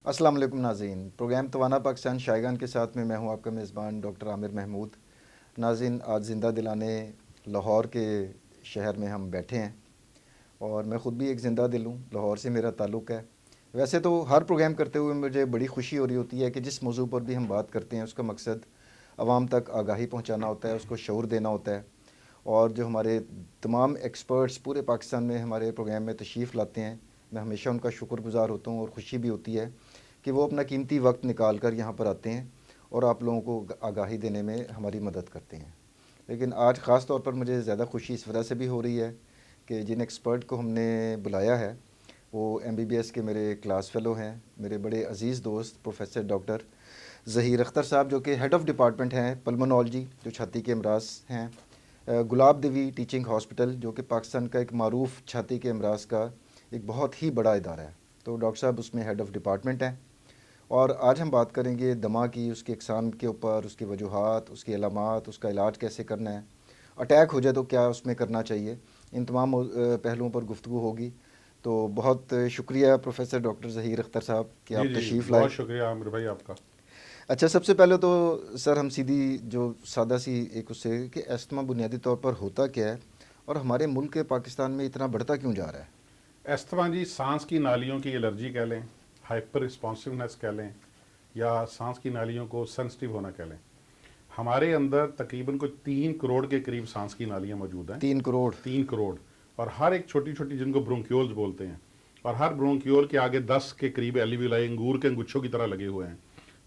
अस्सलाम वालेकुम नाज़रीन। प्रोग्राम तवाना पाकिस्तान शायगान के साथ में मैं हूं आपका मेज़बान डॉक्टर आमिर महमूद। नाज़रीन, आज ज़िंदा दिलाने लाहौर के शहर में हम बैठे हैं और मैं ख़ुद भी एक ज़िंदा दिल हूँ, लाहौर से मेरा ताल्लुक़ है। वैसे तो हर प्रोग्राम करते हुए मुझे बड़ी खुशी हो रही होती है कि जिस मौजू पर भी हम बात करते हैं उसका मकसद आवाम तक आगाही पहुँचाना होता है, उसको शऊर देना होता है। और जो हमारे तमाम एक्सपर्ट्स पूरे पाकिस्तान में हमारे प्रोग्राम में तशरीफ़ लाते हैं, मैं हमेशा उनका शुक्रगुज़ार होता हूँ और ख़ुशी भी होती है कि वो अपना कीमती वक्त निकाल कर यहाँ पर आते हैं और आप लोगों को आगाही देने में हमारी मदद करते हैं। लेकिन आज ख़ास तौर पर मुझे ज़्यादा खुशी इस वजह से भी हो रही है कि जिन एक्सपर्ट को हमने बुलाया है वो MBBS के मेरे क्लास फ़ेलो हैं, मेरे बड़े अज़ीज़ दोस्त प्रोफेसर डॉक्टर ज़हीर अख्तर साहब, जो कि हेड ऑफ़ डिपार्टमेंट हैं पल्मोनोलॉजी, जो छाती के अमराज हैं। गुलाब देवी टीचिंग हॉस्पिटल, जो कि पाकिस्तान का एक मारूफ छाती के अमराज का एक बहुत ही बड़ा इदारा है, तो डॉक्टर साहब उसमें हेड ऑफ़ डिपार्टमेंट हैं। और आज हम बात करेंगे दमा की, उसके इकसाम के ऊपर, उसकी वजूहात, उसकी अलामात, उसका इलाज कैसे करना है, अटैक हो जाए तो क्या उसमें करना चाहिए, इन तमाम पहलुओं पर गुफ्तगू होगी। तो बहुत शुक्रिया प्रोफेसर डॉक्टर ज़हीर अख्तर साहब कि जी आप जी, तशरीफ़ लाए। बहुत शुक्रिया आमिर भाई आपका। अच्छा, सबसे पहले तो सर हम सीधी जो सादा सी एक उससे कि अस्थमा बुनियादी तौर पर होता क्या है और हमारे मुल्क के पाकिस्तान में इतना बढ़ता क्यों जा रहा है? अस्थमा जी सांस की नालियों की एलर्जी कह लें, हाइपर रिस्पॉन्सिवनेस कह लें, या सांस की नालियों को सेंसिटिव होना कह लें। हमारे अंदर तकरीबन कोई 3 करोड़ के करीब सांस की नालियां मौजूद हैं। 3 करोड़? 3 करोड़। और हर एक छोटी छोटी, जिनको ब्रोंक्यूल्स बोलते हैं, और हर ब्रोंक्यूल के आगे 10 के करीब एल्वियोलाई अंगूर के गुच्छों की तरह लगे हुए हैं।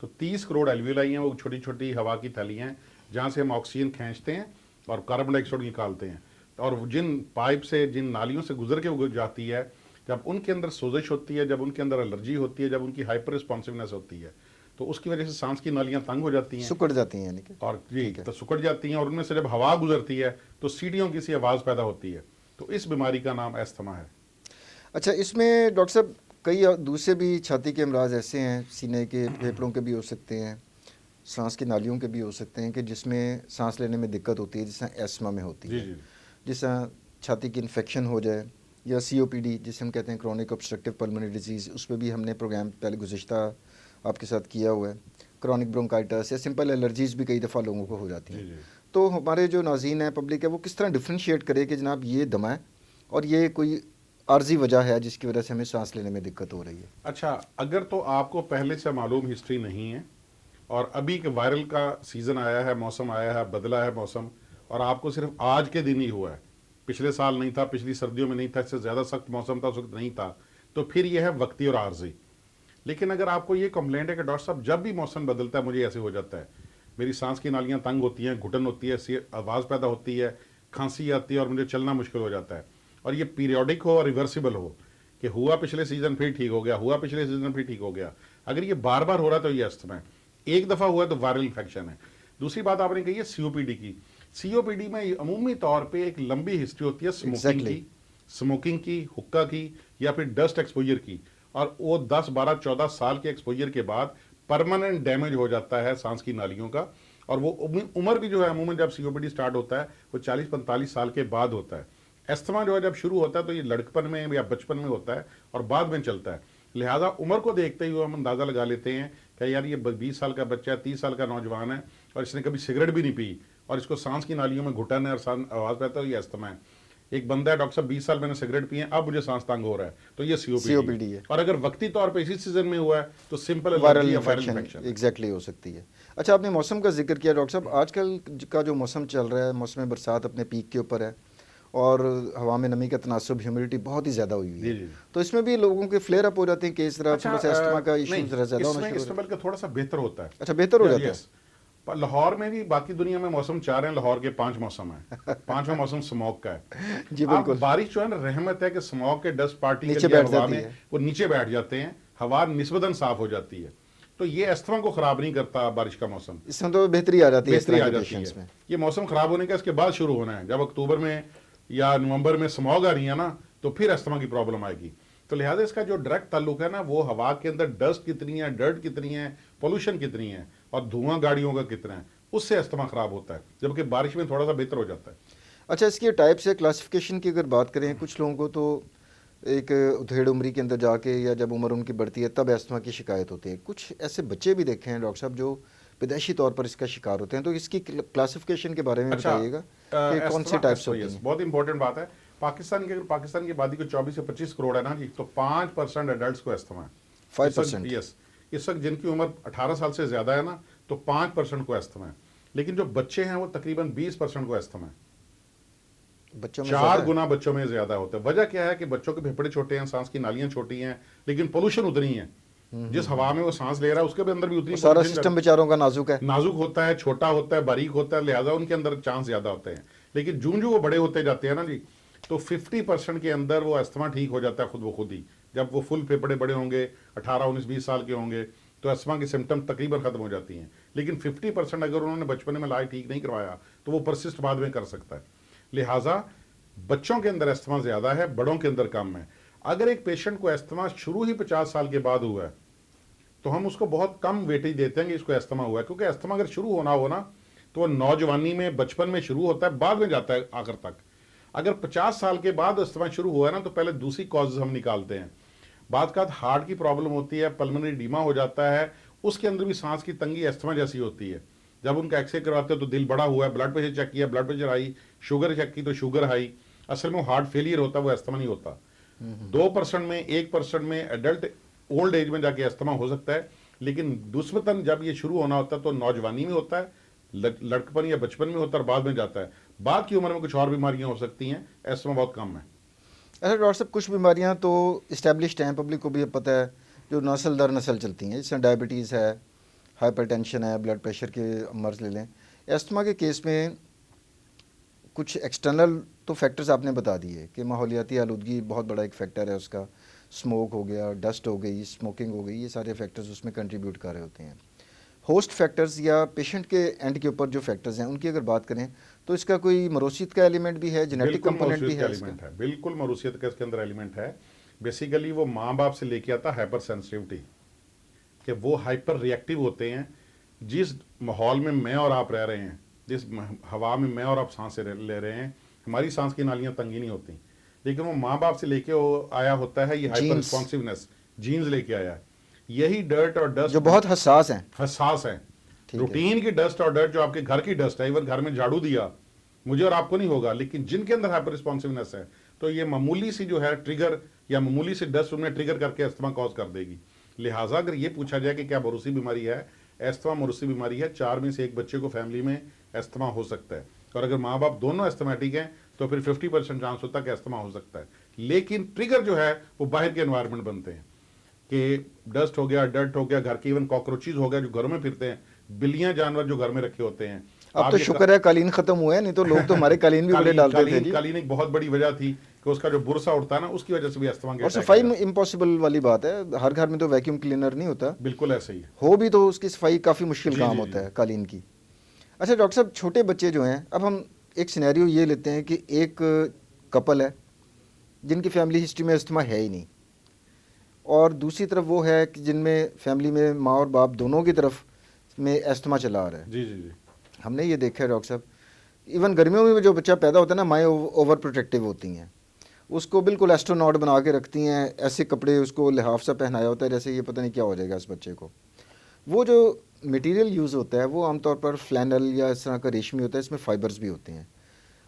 तो 30 करोड़ एल्वियोलाई हैं, वो छोटी छोटी हवा की थैलियाँ हैं जहाँ से हम ऑक्सीजन खींचते हैं और कार्बन डाइऑक्साइड निकालते हैं। और जिन पाइप से, जिन नालियों से गुजर के वो जाती है, जब उनके अंदर सोजिश होती है, जब उनके अंदर एलर्जी होती है, जब उनकी हाइपर रिस्पॉन्सिवनेस होती है, तो उसकी वजह से सांस की नालियां तंग हो जाती हैं। सिकुड़ जाती हैं यानी कि? और जी, ठीक है। तो सिकुड़ जाती हैं, और उनमें से जब हवा गुजरती है तो सीटियों की सी आवाज़ पैदा होती है। तो इस बीमारी का नाम अस्थमा है। अच्छा, इसमें डॉक्टर साहब कई दूसरे भी छाती के अमराज ऐसे हैं, सीने के, फेफड़ों के भी हो सकते हैं, सांस की नालियों के भी हो सकते हैं कि जिसमें सांस लेने में दिक्कत होती है, जिस तरह एस्मा में होती जी है। जी। जिस तरह छाती की इन्फेक्शन हो जाए या COPD जिसे हम कहते हैं क्रॉनिक ऑब्स्ट्रक्टिव पल्मोनरी डिजीज़, उस पर भी हमने प्रोग्राम पहले गुज़िश्ता आपके साथ किया हुआ है। क्रॉनिक ब्रोंकाइटिस या सिंपल एलर्जीज़ भी कई दफ़ा लोगों को हो जाती जी हैं। जी। तो हमारे जो नाज़रीन है, पब्लिक है, वो किस तरह डिफ्रेंशिएट करे कि जनाब ये दमा है और ये कोई आर्जी वजह है जिसकी वजह से हमें सांस लेने में दिक्कत हो रही है? अच्छा, अगर तो आपको पहले से मालूम हिस्ट्री नहीं है, और अभी के वायरल का सीज़न आया है, मौसम आया है, बदला है मौसम, और आपको सिर्फ आज के दिन ही हुआ है, पिछले साल नहीं था, पिछली सर्दियों में नहीं था, इससे ज़्यादा सख्त मौसम था उस वक्त नहीं था, तो फिर यह है वक्ती और आर्जी। लेकिन अगर आपको ये कंप्लेंट है कि डॉक्टर साहब जब भी मौसम बदलता है मुझे ऐसे हो जाता है, मेरी सांस की नालियाँ तंग होती हैं, घुटन होती है, आवाज़ पैदा होती है, खांसी आती है और मुझे चलना मुश्किल हो जाता है, और ये पीरियोडिक हो और रिवर्सिबल हो, कि हुआ पिछले सीज़न फिर ठीक हो गया, हुआ पिछले सीज़न फिर ठीक हो गया, अगर ये बार बार हो रहा है तो ये अस्थमा है। एक दफ़ा हुआ तो वायरल इन्फेक्शन है। दूसरी बात आपने कही है COPD की। COPD में अमूमी तौर पे एक लंबी हिस्ट्री होती है स्मोकिंग एग्जैक्टली। की, स्मोकिंग की, हुक्का की, या फिर डस्ट एक्सपोजर की, और वो 10, 12, 14 साल के एक्सपोजर के बाद परमानेंट डैमेज हो जाता है सांस की नालियों का। और वो उम्र भी जो है, अमूमन जब COPD स्टार्ट होता है वो 40-45 साल के बाद होता है। अस्थमा जो है जब शुरू होता है तो ये लड़कपन में या बचपन में होता है और बाद में चलता है। लिहाजा उम्र को देखते हुए हम अंदाज़ा लगा लेते हैं कि यार ये 20 साल का बच्चा है, 30 साल का नौजवान है, और इसने कभी सिगरेट भी नहीं पी, और इसको सांस की नालियों में घुटन है और आवाज़ पैदा है, ये अस्थमा है। एक बंदा है, डॉक्टर साहब 20 साल मैंने सिगरेट पिए, अब मुझे सांस तंग हो रहा है, तो ये COPD है। COPD है। और अगर वक्ती तौर पे इसी सीजन में हुआ है तो सिंपल वायरल एलर्जी या वायरल इन्फेक्शन इन्फेक्शन है। एग्जैक्टली हो सकती है। अच्छा, आपने मौसम का जिक्र किया डॉक्टर साहब, आजकल का जो मौसम चल रहा है, मौसम बरसात अपने पीक के ऊपर है और हवा में नमी का तनासुब, ह्यूमिडिटी बहुत ही ज़्यादा हुई हुई जी है। जी। तो इसमें भी लोगों के फ्लेयर अप हो जाते हैं कि इस तरह अच्छा, थोड़ा सा अस्थमा का इशू नहीं, ज़रा ज़्यादा होना इसमें शुरू हो इसमें जाता बल्कि थोड़ा सा बेहतर होता है। है? अच्छा, बेहतर हो जाता है। यस, पर लाहौर में भी, बाकी दुनिया में मौसम 4 हैं, लाहौर के 5 मौसम हैं। पांचवा मौसम स्मॉग का है। जी आप बिल्कुल। बारिश जो है ना, रहमत है कि स्मॉग के डस्ट नीचे पार्टिकल या बैठ हवा जाती में है। वो नीचे बैठ जाते हैं, हवा निस्बतन साफ हो जाती है, तो ये अस्थमा को खराब नहीं करता। बारिश का मौसम इसमें तो बेहतरी आ जाती है इस बेहतरी तरह आ के जाती है। पेशेंट्स में। ये मौसम खराब होने का इसके बाद शुरू होना है, जब अक्टूबर में या नवंबर में स्मॉग आ रही है ना, तो फिर अस्थमा की प्रॉब्लम आएगी। तो लिहाजा इसका जो डायरेक्ट ताल्लुक है ना, वो हवा के अंदर डस्ट कितनी है, डर्ट कितनी है, पोल्यूशन कितनी है, और धुआं गाड़ियों का कितना है, उससे अस्थमा खराब होता है, जबकि बारिश में थोड़ा सा बेहतर हो जाता है। अच्छा, इसकी टाइप्स या क्लासिफिकेशन की अगर बात करें, कुछ लोगों को तो एक उधेड़ उम्री के अंदर जाके या जब उम्र उनकी बढ़ती है तब अस्थमा की शिकायत होती है। कुछ ऐसे बच्चे भी देखे हैं डॉक्टर साहब जो पैदाइशी तौर पर इसका शिकार होते हैं, तो इसकी क्लासिफिकेशन के बारे में अच्छा, बताइएगा कि कौन से टाइप्स होते हैं। बहुत इंपॉर्टेंट बात है। पाकिस्तान की आबादी को 24 से 25 करोड़ है ना जी, तो 5% एडल्ट को अस्थमा है। 5%। यस, इस वक्त जिनकी उम्र 18 साल से ज्यादा है ना, तो 5% को अस्थमा है। लेकिन जो बच्चे हैं वो तकरीबन 20% को अस्थमा है। बच्चों में 4 गुना बच्चों में ज्यादा होता है। वजह क्या है कि बच्चों के फेफड़े छोटे हैं, सांस की नालियां छोटी हैं, लेकिन पोल्यूशन उतनी है। जिस हवा में वो सांस ले रहा है उसके भी अंदर भी उतनी सारा सिस्टम बेचारों का नाजुक है, नाजुक होता है, छोटा होता है, बारीक होता है, लिहाजा उनके अंदर चांस ज्यादा होते हैं। लेकिन जूं जूं वो बड़े होते जाते हैं ना जी, तो 50% के अंदर वो अस्थमा ठीक हो जाता है खुद ब खुद ही। जब वो फुल फेफड़े बड़े होंगे, 18, 19, 20 साल के होंगे, तो अस्थमा की सिम्टम तकरीबन खत्म हो जाती हैं। लेकिन 50% अगर उन्होंने बचपन में इलाज ठीक नहीं करवाया तो वो परसिस्ट बाद में कर सकता है। लिहाजा बच्चों के अंदर अस्थमा ज्यादा है, बड़ों के अंदर कम है। अगर एक पेशेंट को अस्थमा शुरू ही 50 साल के बाद हुआ है तो हम उसको बहुत कम वेटेज देते हैं कि इसको अस्थमा हुआ है, क्योंकि अस्थमा अगर शुरू होना हो ना तो वो नौजवानी में, बचपन में शुरू होता है, बाद में जाता है आखिर तक। अगर 50 साल के बाद अस्थमा शुरू हुआ है ना, तो पहले दूसरी कॉजेज हम निकालते हैं। बाद का हार्ट की प्रॉब्लम होती है, पल्मोनरी डीमा हो जाता है, उसके अंदर भी सांस की तंगी अस्थमा जैसी होती है। जब उनका एक्सरे करवाते हो तो दिल बड़ा हुआ है, ब्लड प्रेशर चेक किया, blood pressure high, sugar check की तो शुगर हाई, असल में हार्ट फेलियर होता है, वो अस्थमा नहीं होता। 2% में, 1% में एडल्ट ओल्ड एज में जाके अस्थमा हो सकता है, लेकिन दुस्मतन जब ये शुरू होना होता है तो नौजवानी में होता है, लड़कपन या बचपन में होता है, और बाद में जाता है। बाद की उम्र में कुछ और बीमारियां हो सकती हैं, अस्थमा बहुत कम है। अच्छा डॉक्टर साहब, कुछ बीमारियां तो इस्टेब्लिश्ड हैं, पब्लिक को भी पता है, जो नस्ल दर नस्ल चलती हैं, जैसे डायबिटीज़ है, हाइपरटेंशन है, ब्लड प्रेशर के मर्ज ले लें। अस्थमा के केस में कुछ एक्सटर्नल तो फैक्टर्स आपने बता दिए कि माहौलियाती आलूदगी बहुत बड़ा एक फैक्टर है उसका, स्मोक हो गया, डस्ट हो गई, स्मोकिंग हो गई, ये सारे फैक्टर्स उसमें कंट्रीब्यूट कर रहे होते हैं। होस्ट फैक्टर्स या पेशेंट के एंड के ऊपर जो फैक्टर्स हैं उनकी अगर बात करें तो इसका कोई मरोसियत का एलिमेंट भी है, जेनेटिक कंपोनेंट भी है इसका? बिल्कुल मरूसियत का इसके अंदर एलिमेंट है। बेसिकली वो माँ बाप से लेके आता है हाइपर सेंसिटिविटी, कि वो हाइपर रिएक्टिव होते हैं। जिस माहौल में मैं और आप रह रहे हैं, जिस हवा में मैं और आप सांसें ले रहे हैं, हमारी सांस की नालियां तंगी नहीं होती, लेकिन वो माँ बाप से लेके आया होता है, ये हाइपर रिस्पॉन्सिवनेस जीन्स लेके आया है। यही डर्ट और डस्ट जो बहुत हसास है। रूटीन की डस्ट और डर्ट जो आपके घर की डस्ट है, इवन घर में झाड़ू दिया मुझे और आपको नहीं होगा, लेकिन जिनके अंदर हाइपर रिस्पॉन्सिवनेस है, तो ये मामूली सी जो है ट्रिगर या मामूली सी डस्ट उन्हें ट्रिगर करके अस्थमा कॉज कर देगी। लिहाजा अगर ये पूछा जाए कि क्या मरूसी बीमारी है, अस्थमा मरूसी बीमारी है। 4 में से 1 बच्चे को फैमिली में अस्थमा हो सकता है, और अगर माँ बाप दोनों अस्थमेटिक हैं तो फिर 50% चांस होता है कि अस्थमा हो सकता है। लेकिन ट्रिगर जो है वो बाहर के एनवायरनमेंट बनते हैं, कि डस्ट हो गया, डर्ट हो गया, घर के इवन कॉकरोचेज हो गया जो घरों में फिरते हैं, बिल्लियां, जानवर जो घर में रखे होते हैं। अब तो शुक्र है कालीन खत्म हुआ है, नहीं तो लोग तो हमारे कालीन भी बड़े डालते थे जी। कालीन एक बहुत बड़ी वजह थी कि उसका जो बुरसा उड़ता है ना, उसकी वजह से भी अस्थमा के और सफाई इम्पॉसिबल वाली बात है, हर घर में तो वैक्यूम क्लीनर नहीं होता, बिल्कुल ऐसे ही हो भी तो उसकी सफाई काफ़ी मुश्किल काम होता है कालीन की। अच्छा डॉक्टर साहब, छोटे बच्चे जो हैं, अब हम एक सिनेरियो ये लेते हैं कि एक कपल है जिनकी फैमिली हिस्ट्री में अस्थमा है ही नहीं, और दूसरी तरफ वो है कि जिनमें फैमिली में माँ और बाप दोनों की तरफ में अस्थमा चला आ रहा है। जी जी जी। हमने ये देखा है डॉक्टर साहब, इवन गर्मियों में जो बच्चा पैदा होता है ना, माएँ ओवर प्रोटेक्टिव होती हैं, उसको बिल्कुल एस्ट्रोनॉट बना के रखती हैं, ऐसे कपड़े उसको लिहाफ सा पहनाया होता है जैसे ये पता नहीं क्या हो जाएगा इस बच्चे को। वो जो मटेरियल यूज़ होता है वो आमतौर पर फ्लैनल या इस तरह का रेशमी होता है, इसमें फाइबर्स भी होते हैं।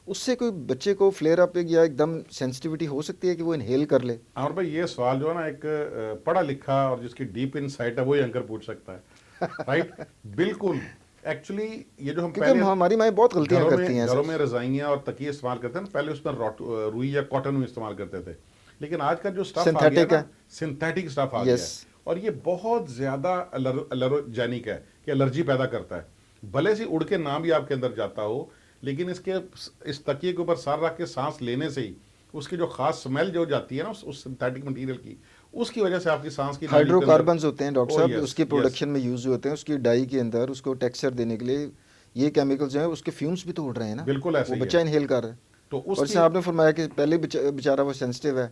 उससे कोई बच्चे को फ्लेयर अप या एकदम सेंसिटिविटी हो सकती है कि वो इनहेल कर ले? और भाई ये सवाल जो है ना, एक पढ़ा लिखा और जिसकी डीप इनसाइट है वही एंकर पूछ सकता है। राइट, बिल्कुल। एक्चुअली ये जो हम क्योंकि हमारी माएँ बहुत गलतियाँ करती हैं, घरों में रजाइयाँ और तकिए इस्तेमाल करते हैं ना, पहले उसमें रुई या कॉटन में इस्तेमाल करते थे, लेकिन आज का जो स्टफ आ गया ना, सिंथेटिक स्टफ आ गया है, और ये बहुत ज्यादा एलर्जेनिक है, कि एलर्जी पैदा करता है। भले से उड़ के ना भी आपके अंदर जाता हो, लेकिन इस तकिए के ऊपर सर रख के सांस लेने से ही उसकी जो खास स्मेल जो जाती है ना उस सिंथेटिक मटेरियल की, उसकी वजह से आपकी सांस की हाइड्रोकार्बन्स होते हैं डॉक्टर साहब, उसकी प्रोडक्शन में यूज होते हैं, उसकी डाई के अंदर उसको टेक्सचर देने के लिए ये केमिकल्स जो है उसके फ्यूम्स भी तो उड़ रहे हैं ना, बिल्कुल ऐसे वो बच्चा इनहेल कर रहा है। तो और जैसे आपने फरमाया कि पहले बेचारा वो सेंसिटिव है,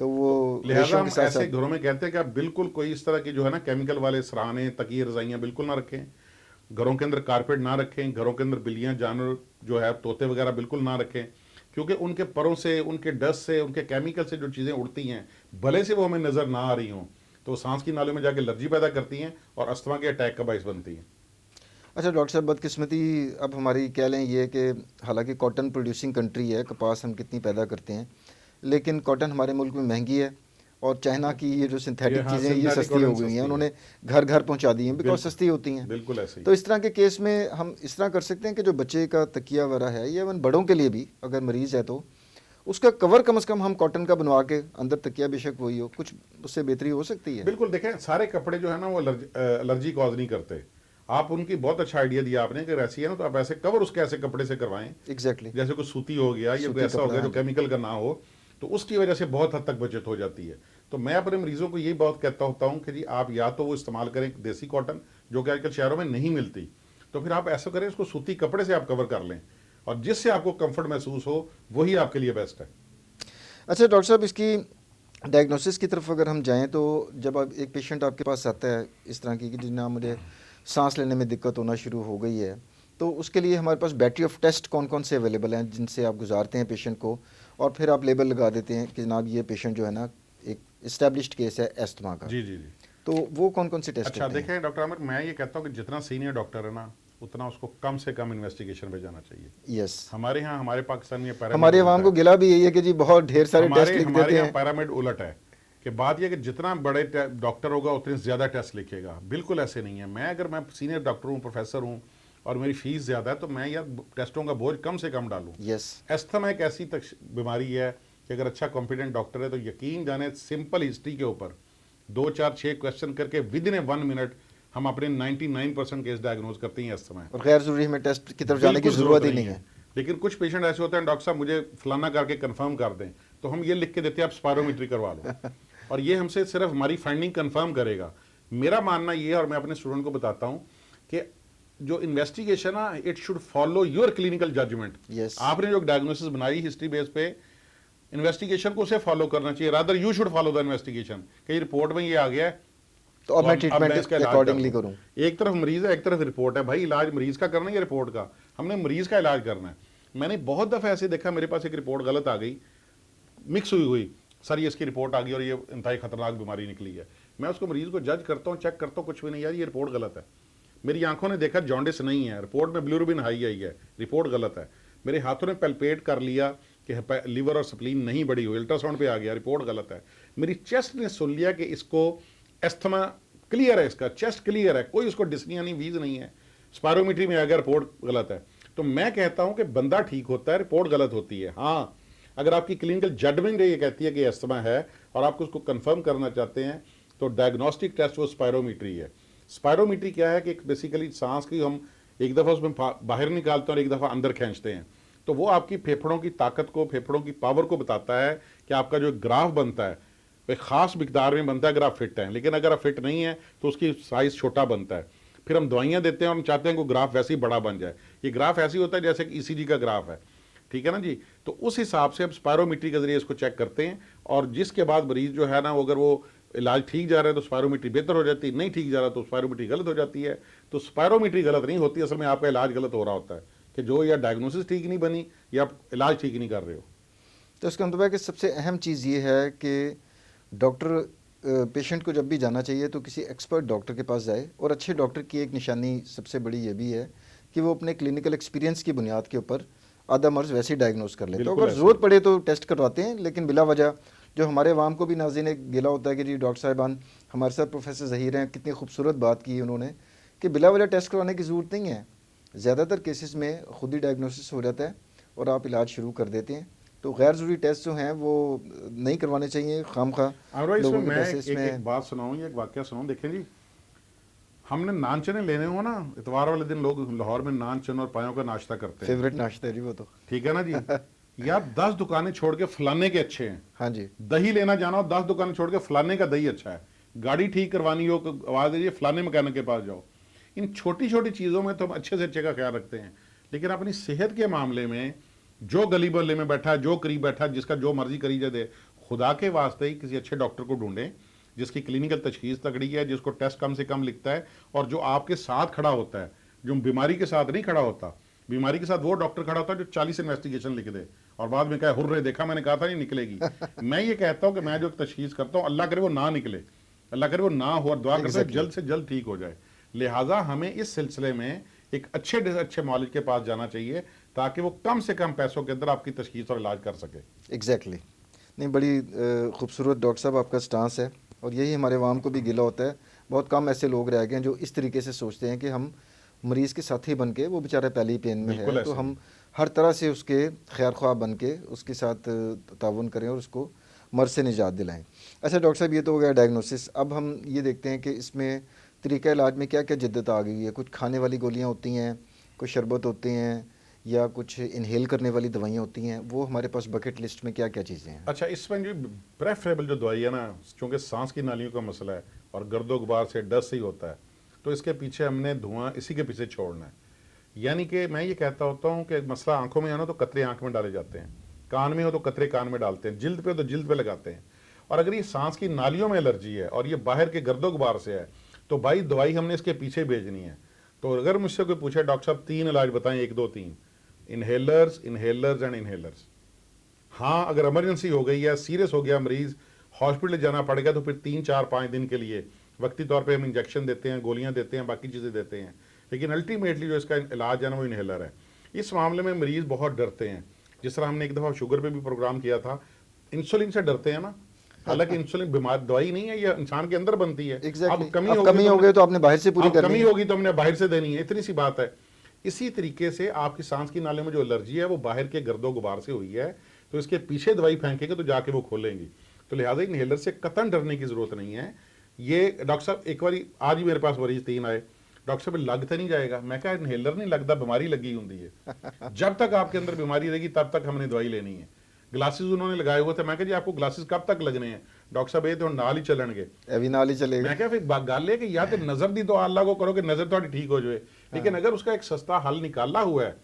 तो वो लिहाजा हम ऐसे घरों में कहते हैं कि आप बिल्कुल कोई इस तरह की जो है ना केमिकल वाले सराहने, तकिए, रजाइयाँ बिल्कुल ना रखें, घरों के अंदर कारपेट ना रखें, घरों के अंदर बिल्लियाँ, जानवर जो है तोते वगैरह बिल्कुल ना रखें, क्योंकि उनके परों से, उनके डस्ट से, उनके केमिकल से जो चीज़ें उड़ती हैं, भले से वो हमें नज़र ना आ रही हों, तो वो सांस की नालियों में जाके एलर्जी पैदा करती हैं और अस्थमा के अटैक का बायस बनती हैं। अच्छा डॉक्टर साहब, बदकिस्मती अब हमारी कह लें ये कि हालांकि कॉटन प्रोड्यूसिंग कंट्री है, कपास हम कितनी पैदा करते हैं, लेकिन कॉटन हमारे मुल्क में महंगी है और चाइना की ये जो सिंथेटिक हाँ, चीज़ें ये सिंथेटिक सस्ती हो कॉटन गई हैं, सस्ती है। उन्होंने घर घर पहुंचा दी हैं बिकॉज बिल्कुल सस्ती होती हैं। बिल्कुल ऐसे ही। तो इस तरह के केस में हम इस तरह कर सकते हैं कि जो बच्चे का तकिया वगैरह है, या इवन बड़ों के लिए भी अगर मरीज़ है तो उसका कवर कम से कम हम कॉटन का बनवा के, अंदर तकिया बेशक वही हो, कुछ उससे बेहतरी हो सकती है। बिल्कुल, देखें सारे कपड़े जो है ना वो एलर्जी कॉज नहीं करते। आप उनकी बहुत अच्छा आइडिया दिया आपने कि ऐसी है ना, तो आप ऐसे कवर उसके ऐसे कपड़े से करवाएं, एग्जैक्टली, जैसे कोई सूती हो गया या कोई ऐसा हो गया जो केमिकल का ना हो, तो उसकी वजह से बहुत हद तक बचत हो जाती है। तो मैं अपने मरीजों को यही बहुत कहता होता हूँ कि जी आप या तो वो इस्तेमाल करें देसी कॉटन, जो कि आजकल शहरों में नहीं मिलती, तो फिर आप ऐसा करें उसको सूती कपड़े से आप कवर कर लें और जिससे आपको कंफर्ट महसूस हो वही आपके लिए बेस्ट है। अच्छा डॉक्टर साहब, इसकी डायग्नोसिस की तरफ अगर हम जाएं तो जब आप एक पेशेंट आपके पास आता है इस तरह की कि जिन्हें मुझे सांस लेने में दिक्कत होना शुरू हो गई है, तो उसके लिए हमारे पास बैटरी ऑफ टेस्ट कौन कौन से अवेलेबल हैं जिनसे आप गुजारते हैं पेशेंट को, और फिर आप लेबल लगा देते हैं कि जनाब ये पेशेंट जो है ना एक इस्टेब्लिश्ड केस है एस्थमा का। जी जी जी। तो वो कौन कौन से टेस्ट अच्छा होते हैं? देखें डॉक्टर आमिर, मैं ये कहता हूँ कि जितना सीनियर डॉक्टर है ना, उतना उसको कम से कम इन्वेस्टिगेशन पे जाना चाहिए। यस, हमारे यहाँ, हमारे पाकिस्तान में पैरामिड हमारे उलट अवाम को है। गिला भी यही है कि जी बहुत ढेर सारे टेस्ट हमारे लिख हमारे देते यहाँ हैं। पैरामिड उलट है कि बात यह कि जितना बड़े डॉक्टर होगा उतने ज़्यादा टेस्ट लिखेगा। बिल्कुल ऐसे नहीं है। अगर मैं सीनियर डॉक्टर हूँ, प्रोफेसर हूँ और मेरी फीस ज़्यादा है, तो मैं यार टेस्टों का बोझ कम से कम डालूँ। यस, एस्थमा एक ऐसी बीमारी है कि अगर अच्छा कॉम्पिटेंट डॉक्टर है तो यकीन जाने सिंपल हिस्ट्री के ऊपर 2 4 6 क्वेश्चन करके विद इन 1 मिनट हम अपने 99% केस डायग्नोज करते हैं इस समय। और गैर जरूरी हमें टेस्ट की तरफ जाने की जरूरत ही नहीं है। लेकिन कुछ पेशेंट ऐसे होते हैं, डॉक्टर साहब मुझे फलाना करके कंफर्म कर दें, तो हम ये लिख के देते हैं आप स्पायरोमीट्री करवा लो और ये हमसे सिर्फ हमारी फाइंडिंग कंफर्म करेगा। मेरा मानना ये है और मैं अपने स्टूडेंट को बताता हूँ कि जो इन्वेस्टिगेशन है it should follow your clinical judgement. Yes. आपने जो डायग्नोसिस बनाई हिस्ट्री बेस पे, इन्वेस्टिगेशन को उसे फॉलो करना चाहिए। Rather you should follow the investigation कि रिपोर्ट में ये आ गया है तो अब मैं इसका ट्रीटमेंट इलाज अकॉर्डिंगली कर करूं। दूं। एक तरफ मरीज है, एक तरफ रिपोर्ट है। भाई इलाज मरीज का करना है या रिपोर्ट का? हमने मरीज का इलाज करना है। मैंने बहुत दफा ऐसे देखा, मेरे पास एक रिपोर्ट गलत आ गई, मिक्स हुई सर ये इसकी रिपोर्ट आ गई और ये इंतहाई खतरनाक बीमारी निकली है। मैं उसको मरीज को जज करता हूँ, चेक करता हूँ, कुछ भी नहीं यार ये रिपोर्ट गलत है। मेरी आंखों ने देखा जॉन्डिस नहीं है, रिपोर्ट में बिलिरुबिन हाई आई है, रिपोर्ट गलत है। मेरे हाथों ने पैल्पेट कर लिया कि लीवर और स्प्लीन नहीं बढ़ी हुई, अल्ट्रासाउंड पे आ गया, रिपोर्ट गलत है। मेरी चेस्ट ने सुन लिया कि इसको एस्थमा क्लियर है, इसका चेस्ट क्लियर है, कोई उसको डिस्निया नहीं, वीज नहीं है, स्पायरोमीट्री में आ गया रिपोर्ट गलत है। तो मैं कहता हूं कि बंदा ठीक होता है, रिपोर्ट गलत होती है। हाँ, अगर आपकी क्लिनिकल जजमेंट ये कहती है कि एस्थमा है और आप उसको कंफर्म करना चाहते हैं तो डायग्नोस्टिक टेस्ट वो स्पायरोमीट्री है। स्पायरोमीट्री क्या है कि बेसिकली सांस की हम एक दफ़ा उसमें बाहर निकालते हैं और एक दफ़ा अंदर खींचते हैं, तो वो आपकी फेफड़ों की ताकत को, फेफड़ों की पावर को बताता है कि आपका जो ग्राफ बनता है एक ख़ास मिकदार में बनता है अगर आप फिट हैं। लेकिन अगर आप फिट नहीं है तो उसकी साइज़ छोटा बनता है। फिर हम दवाइयाँ देते हैं और हम चाहते हैं कि ग्राफ वैसे ही बड़ा बन जाए। ये ग्राफ ऐसे ही होता है जैसे कि ईसीजी का ग्राफ है, ठीक है ना जी। तो उस हिसाब से हम स्पायरोमीट्री के जरिए इसको चेक करते हैं और जिसके बाद मरीज जो है ना, अगर वो इलाज ठीक जा रहा है तो स्पायरोमीट्री बेहतर हो जाती है, नहीं ठीक जा रहा तो स्पायरोमीट्री गलत हो जाती है। तो स्पायरोमीट्री गलत नहीं होती, असल में आपका इलाज गलत हो रहा होता है कि जो या डायग्नोसिस ठीक नहीं बनी या आप इलाज ठीक नहीं कर रहे हो। तो इसका मतलब है कि सबसे अहम चीज़ ये है कि डॉक्टर पेशेंट को जब भी जाना चाहिए तो किसी एक्सपर्ट डॉक्टर के पास जाए, और अच्छे डॉक्टर की एक निशानी सबसे बड़ी ये भी है कि वो अपने क्लिनिकल एक्सपीरियंस की बुनियाद के ऊपर आधा मर्ज वैसे ही डायग्नोस कर ले। तो अगर ज़रूरत पड़े तो टेस्ट करवाते हैं, लेकिन बिला वजह जो हमारे अवाम को भी नाज़रीन एक गिला होता है कि जी डॉक्टर साहिबान हमारे साथ प्रोफेसर ज़हीर हैं, कितनी खूबसूरत बात की उन्होंने कि बिला वजह टेस्ट करवाने की ज़रूरत नहीं है। ज़्यादातर केसेस में खुद ही डायग्नोसिस हो जाता है और आप इलाज शुरू कर देते हैं। तो गैर ज़रूरी टेस्ट जो हैं वो नहीं करवाने चाहिए खामखा लोगों के पैसे। मैं एक बात सुनाऊँ, एक वाकया सुनाऊँ। देखें जी, हमने नान चने लेने हो ना, इतवार वाले दिन लोग लाहौर में नान चने और पायों का नाश्ता करते हैं। फेवरेट नाश्ता है जी वो तो, ठीक है ना जी। यार 10 दुकानें छोड़ के फलाने के अच्छे हैं। हाँ जी। दही लेना जाना हो 10 दुकानें छोड़ के फलाने का दही अच्छा है। गाड़ी ठीक करवानी हो आवाज दीजिए फलाने मैकेनिक के पास जाओ। इन छोटी छोटी चीज़ों में तो हम अच्छे से अच्छे का ख्याल रखते हैं, लेकिन अपनी सेहत के मामले में जो गली बल्ले में बैठा है, जो करीब बैठा है, जिसका जो मर्जी करी जाए दे, खुदा के वास्ते ही किसी अच्छे डॉक्टर को ढूंढें जिसकी क्लिनिकल तशखीस तगड़ी है, जिसको टेस्ट कम से कम लिखता है और जो आपके साथ खड़ा होता है, जो बीमारी के साथ नहीं खड़ा होता। बीमारी के साथ वो डॉक्टर खड़ा होता है जो 40 इन्वेस्टिगेशन लिख दे और बाद में कहे हुर्रे देखा मैंने कहा था नहीं निकलेगी। मैं ये कहता हूँ कि मैं जो तशखीस करता हूँ अल्लाह करे वो ना निकले, अल्लाह करे वो ना हो, और दुआ करते हैं जल्द से जल्द ठीक हो जाए। लिहाजा हमें इस सिलसिले में एक अच्छे मौलिक के पास जाना चाहिए ताकि वो कम से कम पैसों के अंदर आपकी तशखीस और इलाज कर सके। एग्जैक्टली नहीं, बड़ी खूबसूरत डॉक्टर साहब आपका स्टांस है, और यही हमारे अवाम को भी गिला होता है। बहुत कम ऐसे लोग रह गए हैं जो इस तरीके से सोचते हैं कि हम मरीज़ के साथी बन के, वो बेचारा पहले ही पेन में है तो हम हर तरह से उसके खैर ख्वाह बन के उसके साथ ताउन करें और उसको मर्ज से निजात दिलाएं। अच्छा डॉक्टर साहब, ये तो हो गया डायग्नोसिस। अब हम ये देखते हैं कि इसमें तरीक़ा इलाज में क्या क्या जिद्दत आ गई है। कुछ खाने वाली गोलियाँ होती हैं, कुछ शरबत होते हैं, या कुछ इनहेल करने वाली दवाइयाँ होती हैं। वो हमारे पास बकेट लिस्ट में क्या क्या चीज़ें हैं? अच्छा, इसमें जो प्रेफरेबल जो दवाई है ना, चूँकि सांस की नालियों का मसला है और गर्दो गुबार से डस्ट ही होता है, तो इसके पीछे हमने धुआं इसी के पीछे छोड़ना है। यानी कि मैं ये कहता होता हूँ कि मसला आंखों में है ना तो कतरे आंख में डाले जाते हैं, कान में हो तो कतरे कान में डालते हैं, जिल्द पे हो तो जिल्द पे लगाते हैं। और अगर ये सांस की नालियों में एलर्जी है और ये बाहर के गर्दो गुबार से है तो भाई दवाई हमने इसके पीछे भेजनी है। तो अगर मुझसे कोई पूछे डॉक्टर साहब 3 इलाज बताएं, 1 2 3, इनहेलर्स इनहेलर्स एंड इनहेलर्स। हाँ, अगर इमरजेंसी हो गई है, सीरियस हो गया मरीज, हॉस्पिटल जाना पड़ेगा तो फिर 3 4 5 दिन के लिए वक्ती तौर पे हम इंजेक्शन देते हैं, गोलियां देते हैं, बाकी चीज़ें देते हैं, लेकिन अल्टीमेटली जो इसका इलाज है ना वो इनहेलर है। इस मामले में मरीज बहुत डरते हैं। जिस तरह हमने एक दफ़ा शुगर पे भी प्रोग्राम किया था, इंसुलिन से डरते हैं ना, हालांकि इंसुलिन बीमार दवाई नहीं है, ये इंसान के अंदर बनती है। Exactly. अब कमी हो गई तो आपने बाहर से पूरी करनी कमी है। होगी तो हमने बाहर से देनी है, इतनी सी बात है। इसी तरीके से आपकी सांस की नाले में जो एलर्जी है वो बाहर के गर्दो गुबार से हुई है, तो इसके पीछे दवाई फेंकेंगे तो जाके वो खोलेंगी। तो लिहाजा इनहेलर से कतन डरने की जरूरत नहीं है। ये डॉक्टर साहब एक बार आज ही मेरे पास मरीज 3 आए, डॉक्टर साहब लग तो नहीं जाएगा? मैं कहा इनहेलर नहीं लगता, बीमारी लगी होती है। जब तक आपके अंदर बीमारी रहेगी तब तक हमने दवाई लेनी है। ग्लासेस उन्होंने लगाए हुए थे, मैं कहा जी आपको ग्लासेस कब तक लगने हैं? डॉक्टर साहब ये तो नाल ही चलणगे, अभी नाल ही चलेगा। मैं क्या फिर गल है कि या तो नजर दी तो अल्लाह को करो कि नजर थोड़ी ठीक हो जाए, लेकिन अगर उसका एक सस्ता हल निकाला हुआ है